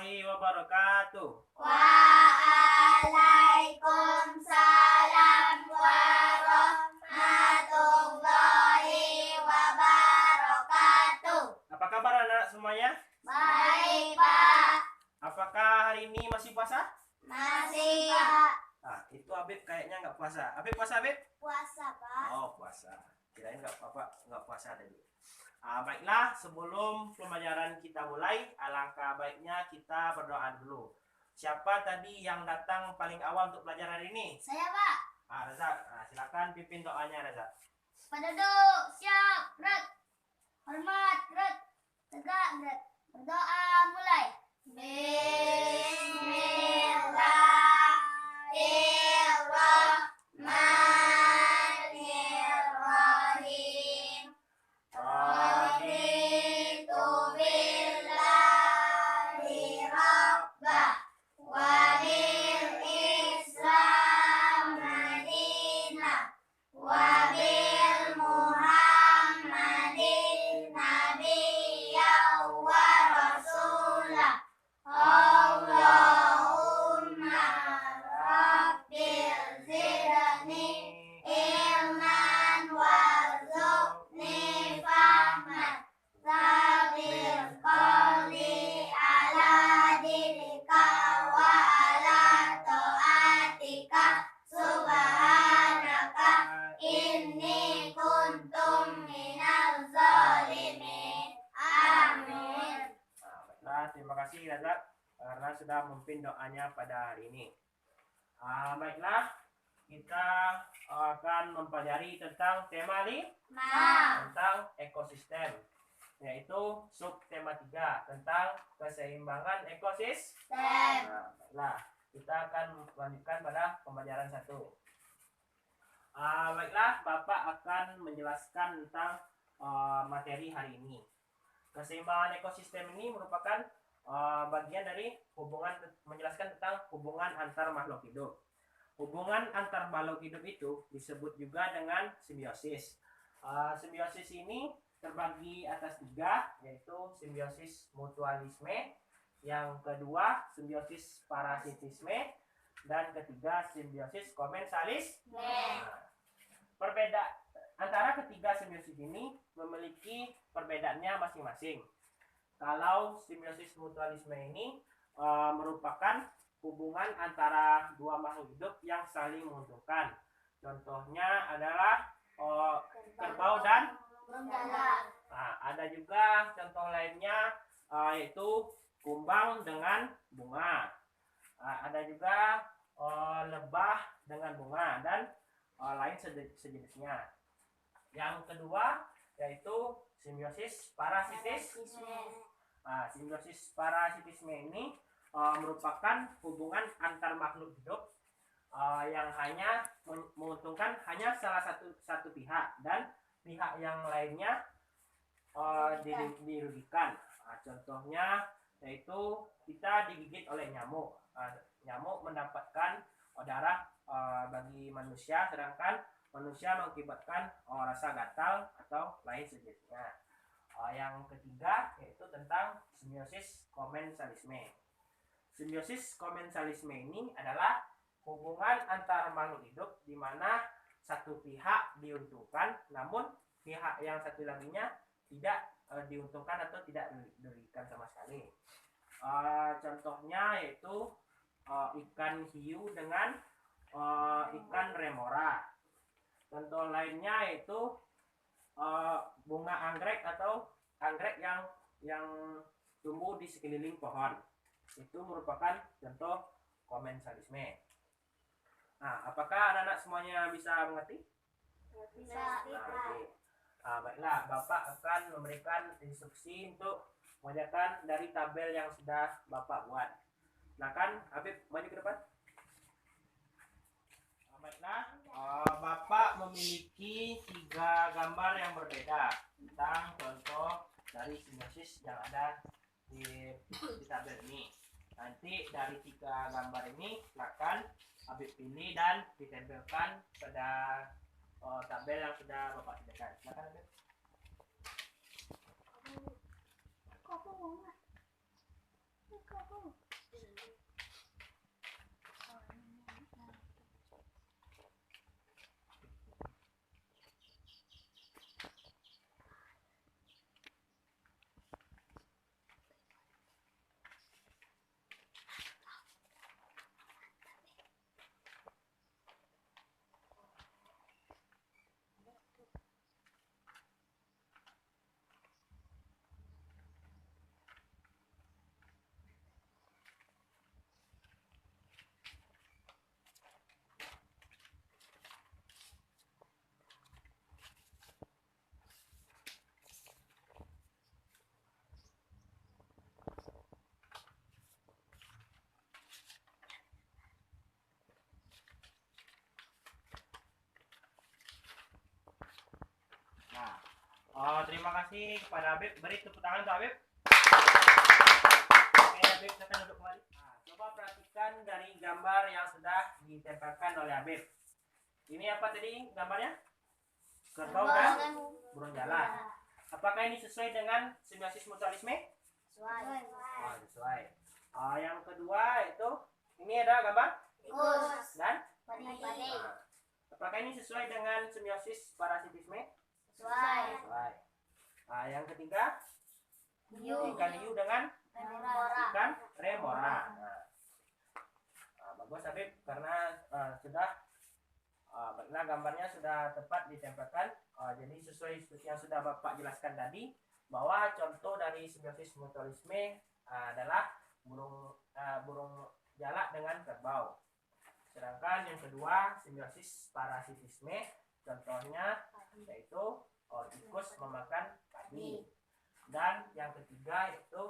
warahmatullahi wabarakatuh. Waalaikumsalam warahmatullahi wabarakatuh. Apa kabar anak semuanya? Baik, Pak. Apakah hari ini masih puasa? Masih, Pak. Nah, itu Abib kayaknya nggak puasa. Abib puasa, Abib? Puasa, Pak. Oh, puasa. Kirain nggak puasa tadi. Baiklah, sebelum pembelajaran kita mulai, alangkah baiknya kita berdoa dulu. Siapa tadi yang datang paling awal untuk belajar hari ini? Saya, Pak. Razak. Nah, silakan pimpin doanya, Razak. Penduduk, siap, gerak. Hormat, gerak. Tegak, gerak. Berdoa, mulai. Bismillahirrahmanirrahim. Raditu billahi rabba wa bil Islam madinah wa bil Muhammadin nabiyyan wa rasulah. Allahumma rabbil zidni ilman warzuqni fahman sabil qawli ala dirika wa ala ta'atika subhanaka inni kuntum minal zalimin. Amin. Baiklah, terima kasih Razak karena sudah memimpin doanya pada hari ini. Baiklah, kita akan mempelajari tentang tema tentang ekosistem, yaitu subtema 3 tentang keseimbangan ekosistem. Baiklah, kita akan melanjutkan pada pembelajaran 1. Baiklah, Bapak akan menjelaskan tentang materi hari ini. Keseimbangan ekosistem ini merupakan bagian dari menjelaskan tentang hubungan antar makhluk hidup. Hubungan antar makhluk hidup itu disebut juga dengan simbiosis. Simbiosis ini terbagi atas 3, yaitu simbiosis mutualisme, yang kedua simbiosis parasitisme, dan ketiga simbiosis komensalisme. Antara ketiga simbiosis ini memiliki perbedaannya masing-masing. Kalau simbiosis mutualisme ini merupakan hubungan antara dua makhluk hidup yang saling menguntungkan. Contohnya adalah kerbau dan Serigala. ada juga contoh lainnya yaitu kumbang dengan bunga. Ada juga lebah dengan bunga dan lain sejenisnya. Yang kedua yaitu simbiosis parasitisme. Simbiosis parasitisme ini merupakan hubungan antar makhluk hidup yang hanya menguntungkan hanya salah satu pihak dan pihak yang lainnya dirugikan. Contohnya yaitu kita digigit oleh nyamuk. Nyamuk mendapatkan darah bagi manusia, sedangkan manusia mengakibatkan rasa gatal atau lain sejenisnya. Yang ketiga yaitu tentang simbiosis komensalisme. Simbiosis komensalisme ini adalah hubungan antar makhluk hidup di mana satu pihak diuntungkan, namun pihak yang satu laginya tidak diuntungkan atau tidak dirugikan sama sekali. Contohnya yaitu ikan hiu dengan ikan remora. Contoh lainnya yaitu bunga anggrek atau anggrek yang tumbuh di sekeliling pohon. Itu merupakan contoh komensalisme. Apakah anak-anak semuanya bisa mengerti? Bisa. Baiklah, Bapak akan memberikan instruksi untuk mengerjakan dari tabel yang sudah Bapak buat. Silakan, Habib maju ke depan. Baiklah, Bapak memiliki 3 gambar yang berbeda tentang contoh dari simbiosis yang ada di tabel ini. Nanti dari 3 gambar ini silakan Habib pilih dan ditempelkan pada tabel yang sudah Bapak sediakan. Silakan Habib. Nah, terima kasih kepada Habib. Beri tepuk tangan untuk Habib. Oke, Habib silakan duduk kembali. Nah, coba perhatikan dari gambar yang sudah ditempelkan oleh Habib. Ini apa tadi gambarnya? Kerbau dan burung jalak. Apakah ini sesuai dengan simbiosis mutualisme? Oh, sesuai. Yang kedua itu ini ada gambar dan apakah ini sesuai dengan simbiosis parasitisme? Sesuai. Yang ketiga ikan hiu dengan ikan remora. Bagus Habib karena karena gambarnya sudah tepat ditempelkan. Jadi sesuai yang sudah Bapak jelaskan tadi bahwa contoh dari simbiosis mutualisme adalah burung jalak dengan kerbau. Sedangkan yang kedua simbiosis parasitisme contohnya yaitu tikus memakan padi. Dan yang ketiga itu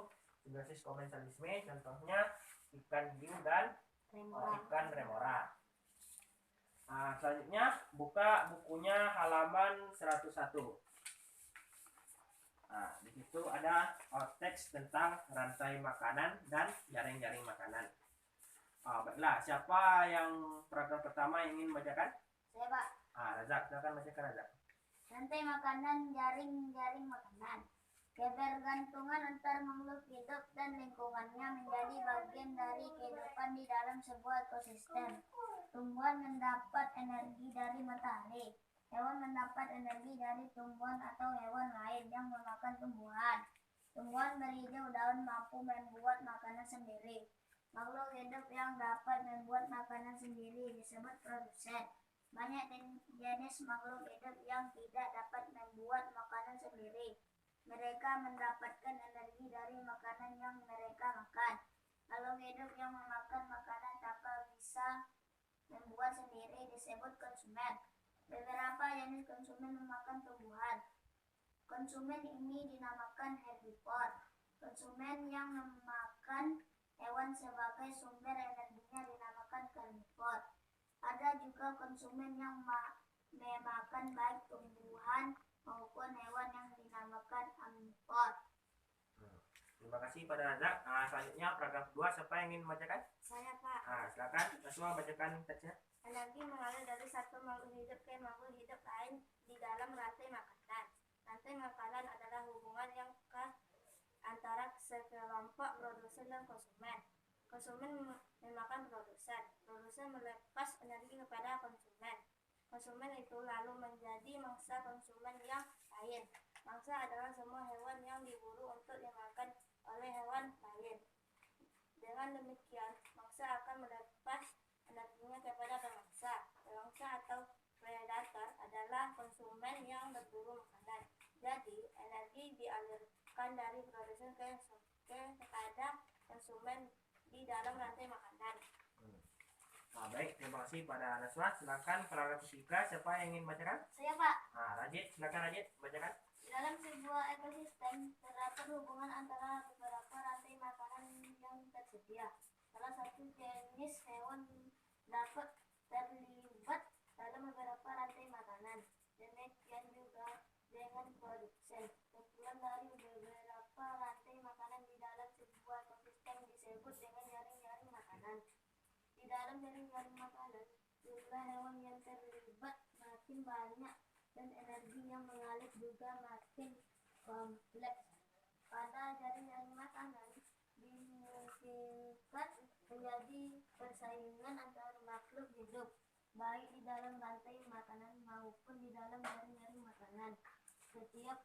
simbiosis komensalisme contohnya ikan hiu dan ikan remora. Selanjutnya buka bukunya halaman 101. Di situ ada teks tentang rantai makanan dan jaring-jaring makanan. Baiklah, siapa yang paragraf pertama ingin membacakan? Saya, Pak. Razak, silakan bacakan Razak. Rantai makanan, jaring-jaring makanan. Kebergantungan antar makhluk hidup dan lingkungannya menjadi bagian dari kehidupan di dalam sebuah ekosistem. Tumbuhan mendapat energi dari matahari. Hewan mendapat energi dari tumbuhan atau hewan lain yang memakan tumbuhan. Tumbuhan berhijau daun mampu membuat makanan sendiri. Makhluk hidup yang dapat membuat makanan sendiri disebut produsen. Banyak jenis makhluk hidup yang tidak dapat membuat makanan sendiri. Mereka mendapatkan energi dari makanan yang mereka makan. Makhluk hidup yang memakan makanan tanpa bisa membuat sendiri disebut konsumen. Beberapa jenis konsumen memakan tumbuhan. Konsumen ini dinamakan herbivor. Konsumen yang memakan hewan sebagai sumber energinya dinamakan karnivor. Ada juga konsumen yang memakan baik tumbuhan maupun hewan yang dinamakan omnivor. Terima kasih pada Razak. Selanjutnya paragraf 2, siapa yang ingin membacakan? Saya, Pak. Silakan semua bacakan teksnya. Energi mengalir dari satu makhluk hidup ke makhluk hidup lain di dalam rantai makanan. Rantai makanan adalah hubungan yang antara sekelompok produsen dan konsumen. Konsumen memakan produsen. Produsen melepas energi kepada konsumen. Konsumen itu lalu menjadi mangsa konsumen yang lain. Mangsa adalah semua hewan yang diburu untuk dimakan oleh hewan lain. Dengan demikian, mangsa akan melepas energinya kepada pemangsa. Pemangsa atau predator adalah konsumen yang berburu makanan. Jadi, energi dialirkan dari produsen kepada konsumen di dalam rantai makanan. Baik, terima kasih pada Naswa. Silakan paragraf 3, siapa yang ingin bacakan? Saya, Pak. Rajit, silakan Rajit bacakan. Dalam sebuah ekosistem terdapat hubungan antara beberapa rantai makanan yang tersedia. Salah satu jenis hewan dapat terlibat dalam beberapa rantai makanan. Demikian juga dengan produsen. Kumpulan dari beberapa rantai makanan di dalam sebuah ekosistem disebut dengan jaring-jaring makanan. Di dalam jaring-jaring makanan, jumlah hewan yang terlibat makin banyak dan energi yang mengalir juga makin kompleks. Pada jaring-jaring makanan dimungkinkan menjadikan menjadi persaingan antar makhluk hidup, baik di dalam rantai makanan maupun di dalam jaring-jaring makanan. Setiap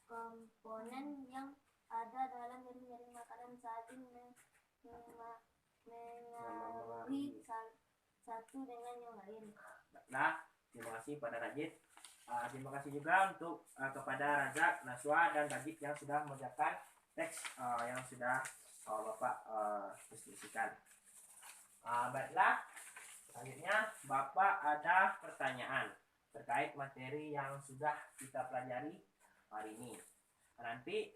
komponen yang ada dalam jaring-jaring makanan saling mengaruhi satu dengan yang lain. Nah, terima kasih pada Rajit. Terima kasih juga untuk kepada Raza, Naswa, dan Rajit yang sudah mengerjakan teks yang sudah Bapak diskusikan. Baiklah, selanjutnya Bapak ada pertanyaan terkait materi yang sudah kita pelajari hari ini. Nanti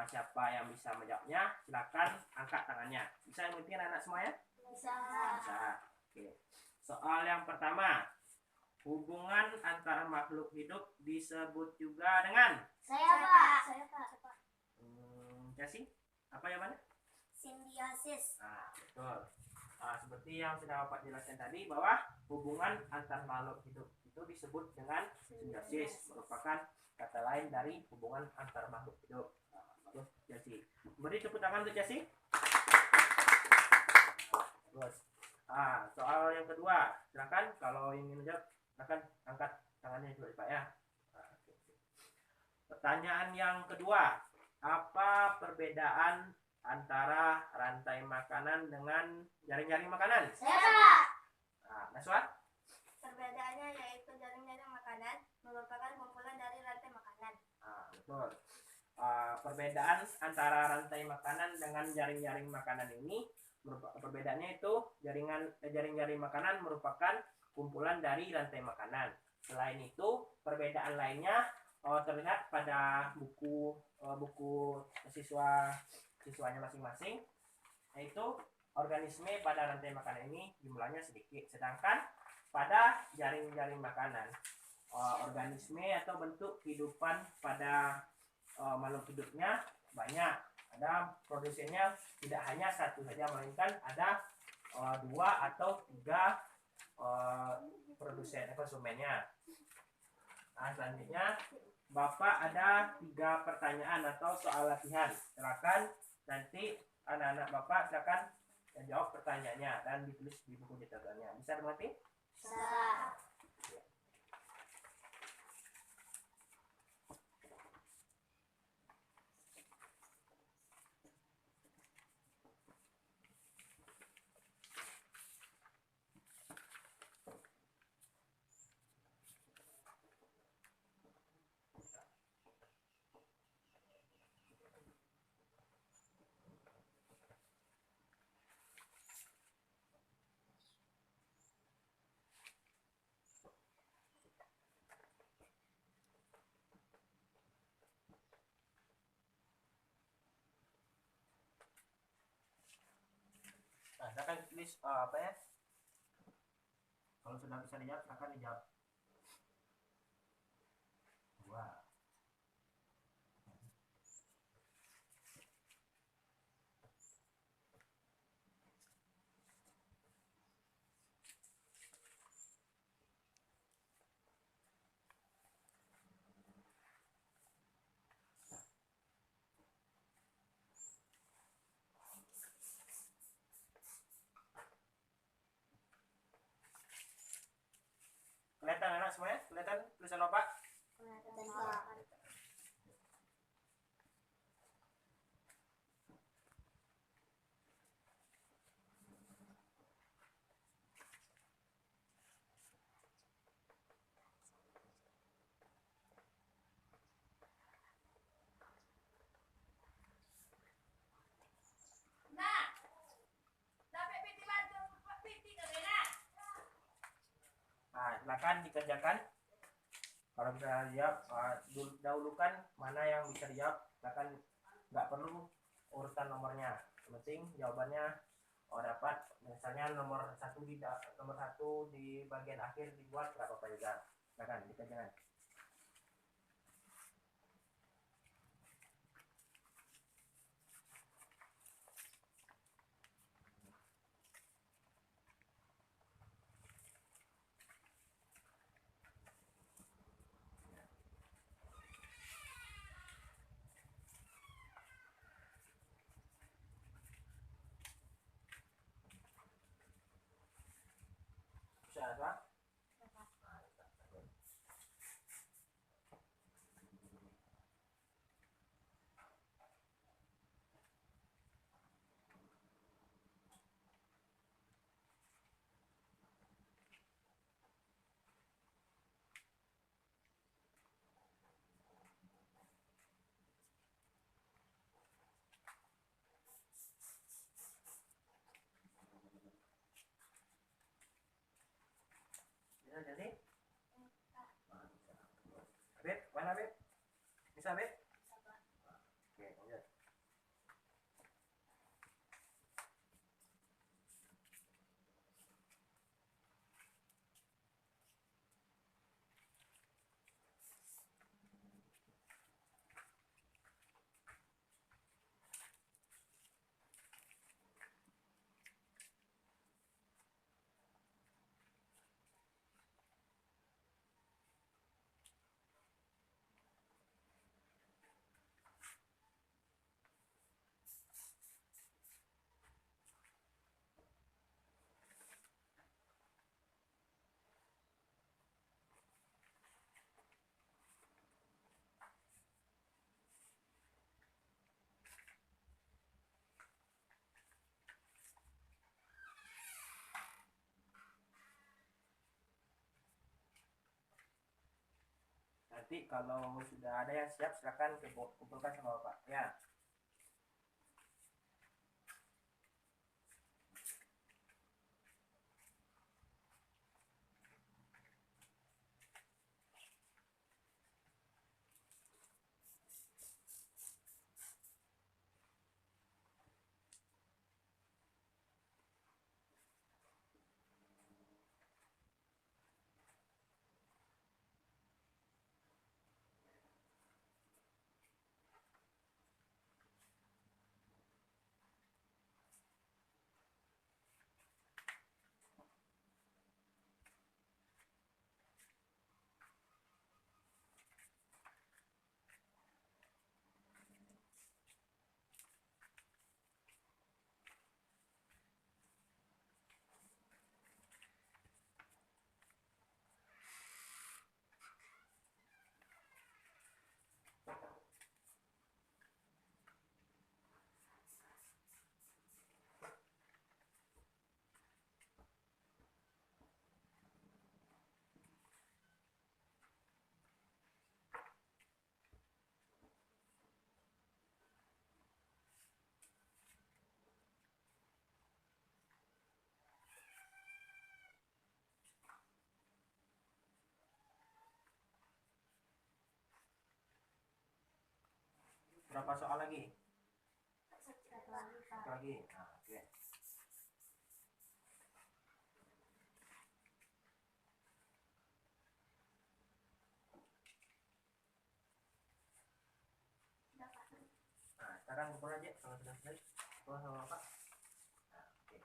siapa yang bisa menjawabnya silakan angkat tangannya. Bisa mungkin anak semuanya? Bisa. Bisa. Oke. Soal yang pertama, hubungan antara makhluk hidup disebut juga dengan Saya Pak. Kasih apa yang mana? Simbiosis. Betul. Seperti yang sudah Bapak jelaskan tadi bahwa hubungan antar makhluk hidup itu disebut dengan simbiosis, merupakan kata lain dari hubungan antar makhluk hidup. Bagus, Jasi. Beri tepuk tangan untuk Jasi. Bagus. Soal yang kedua, silakan kalau ingin menjawab, silakan angkat tangannya dulu Pak ya. Pertanyaan yang kedua, apa perbedaan antara rantai makanan dengan jaring-jaring makanan? Saya Pak. Naswa? Perbedaannya yaitu jaring-jaring makanan merupakan kumpulan dari rantai makanan. Betul. Perbedaan antara rantai makanan dengan jaring-jaring makanan ini, perbedaannya itu jaring-jaring makanan merupakan kumpulan dari rantai makanan. Selain itu, perbedaan lainnya terlihat pada buku siswanya masing-masing, yaitu organisme pada rantai makanan ini jumlahnya sedikit, sedangkan pada jaring-jaring makanan organisme atau bentuk kehidupan pada makhluk hidupnya banyak. Ada produsennya tidak hanya satu saja, melainkan ada 2 atau 3 konsumennya. Selanjutnya Bapak ada 3 pertanyaan atau soal latihan. Silakan nanti anak-anak Bapak silakan jawab pertanyaannya dan ditulis di buku catatannya. Bisa dimengerti? Bisa. Silakan tulis apa ya? Kalau sudah bisa dijawab, silakan dijawab. 2. Kelihatan anak semuanya? Kelihatan tulisan Bapak? Kelihatan Pak. Silakan dikerjakan. Kalau bisa dijawab, dahulukan mana yang bisa dijawab. Silakan, nggak perlu urutan nomornya. Yang penting jawabannya dapat. Misalnya nomor 1 di bagian akhir dibuat, nggak apa-apa juga. Silakan dikerjakan. nanti kalau sudah ada yang siap silakan kumpulkan sama Bapak ya. Berapa soal lagi? Satu lagi, Pak. Satu lagi. Nah, oke. Sudah, Pak. Nah, sekarang kumpul aja kalau sudah selesai. Kumpul sama Bapak. Nah, oke.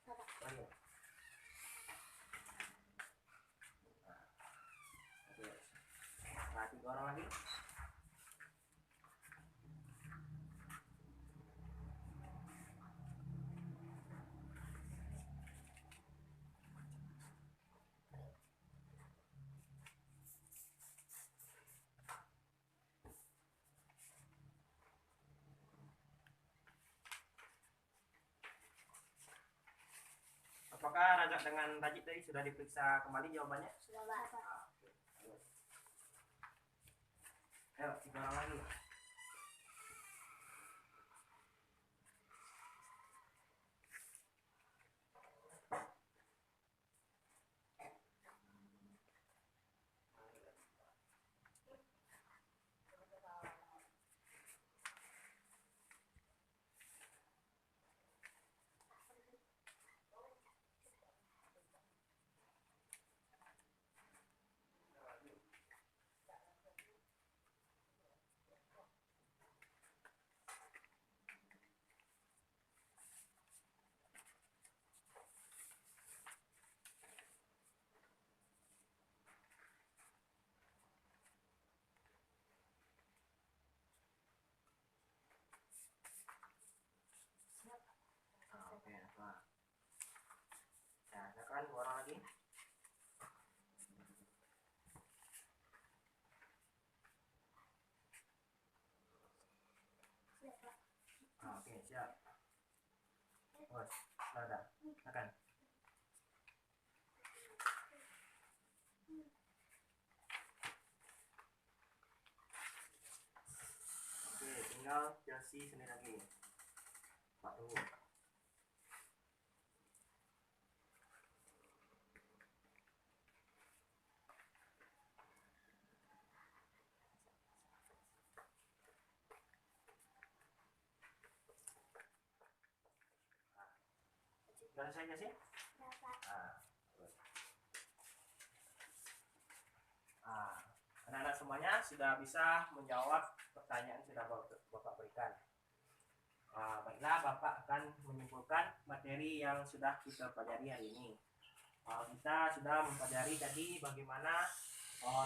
Sudah, Pak. Ayo. Nah, oke. Nah, 3 orang lagi. Apakah Rajak dengan Tajib tadi sudah diperiksa kembali jawabannya? Sudah, Pak. Nah, oke. Ayo, 3 orang lagi. Nah, oke, Pak. Nah, silakan 2 orang lagi. Sudah, Pak. Nah, oke, siap. Bos, ada. Silakan. Oke, tinggal Chelsea sendiri lagi. Pak tunggu. Sudah selesai Chelsea? Sudah, Pak. Nah, terus. Nah, anak-anak semuanya sudah bisa menjawab pertanyaan yang sudah Bapak berikan. Baiklah, Bapak akan menyimpulkan materi yang sudah kita pelajari hari ini. Kita sudah mempelajari tadi bagaimana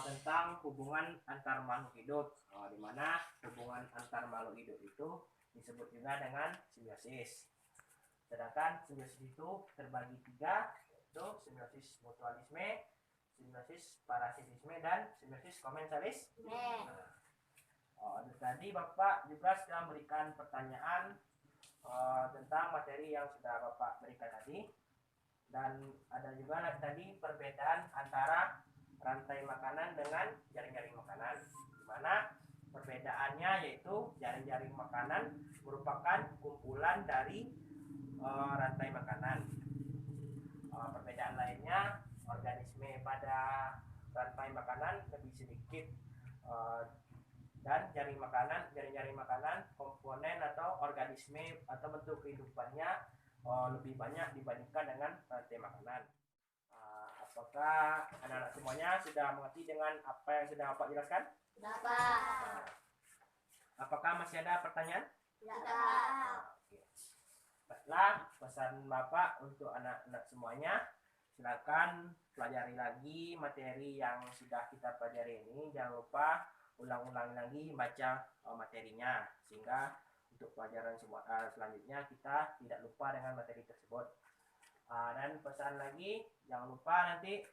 tentang hubungan antar makhluk hidup, di mana hubungan antar makhluk hidup itu disebut juga dengan simbiosis. Sedangkan simbiosis itu terbagi 3, yaitu simbiosis mutualisme, simbiosis parasitisme, dan simbiosis komensalisme. Tadi Bapak juga sudah memberikan pertanyaan tentang materi yang sudah Bapak berikan tadi, dan ada juga tadi perbedaan antara rantai makanan dengan jaring-jaring makanan. Di mana perbedaannya yaitu jaring-jaring makanan merupakan kumpulan dari rantai makanan. Perbedaan lainnya, organisme pada rantai makanan lebih sedikit, dan jaring-jaring makanan komponen atau organisme atau bentuk kehidupannya lebih banyak dibandingkan dengan rantai makanan. Apakah anak-anak semuanya sudah mengerti dengan apa yang sudah Bapak jelaskan? Dapat. Apakah masih ada pertanyaan? Dapat. Baiklah, pesan Bapak untuk anak-anak semuanya, silakan pelajari lagi materi yang sudah kita pelajari ini. Jangan lupa ulang-ulang lagi baca materinya, sehingga untuk pelajaran selanjutnya kita tidak lupa dengan materi tersebut. Dan pesan lagi, jangan lupa nanti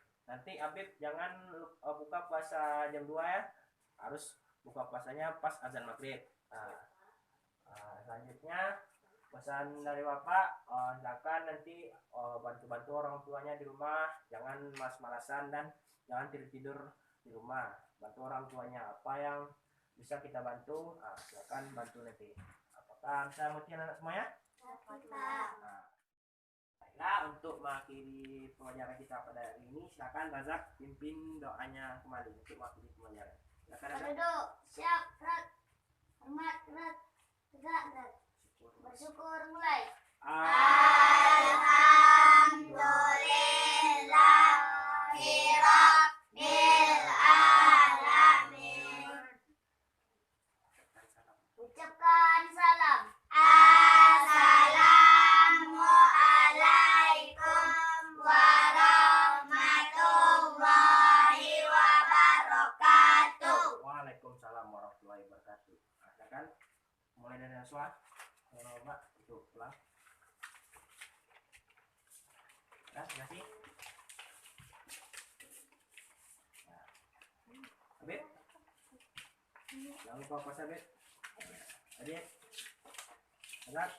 Habib jangan buka puasa jam 2 ya, harus buka puasanya pas azan maghrib. Selanjutnya pesan dari Bapak, silakan nanti bantu-bantu orang tuanya di rumah, jangan malas-malasan dan jangan tidur-tidur di rumah. Bantu orang tuanya, apa yang bisa kita bantu, silakan bantu nanti. Apakah bisa mengerti anak semuanya? Baiklah, untuk mengakhiri pelajaran kita pada hari ini, silakan Razak pimpin doanya kembali untuk mengakhiri pelajaran. Silakan Razak. Duduk, siap, gerak. Hormat, gerak. Tegak, gerak. Bersyukur, mulai. Alhamdulillahirabbil alamin. Ucapkan salam. Assalamualaikum warahmatullahi wabarakatuh. Waalaikumsalam warahmatullahi wabarakatuh. Silakan mulai dari Naswa. Mbak, untuk pulang. Terima kasih. Habib, jangan lupa puasa, Habib. Adik, Azad.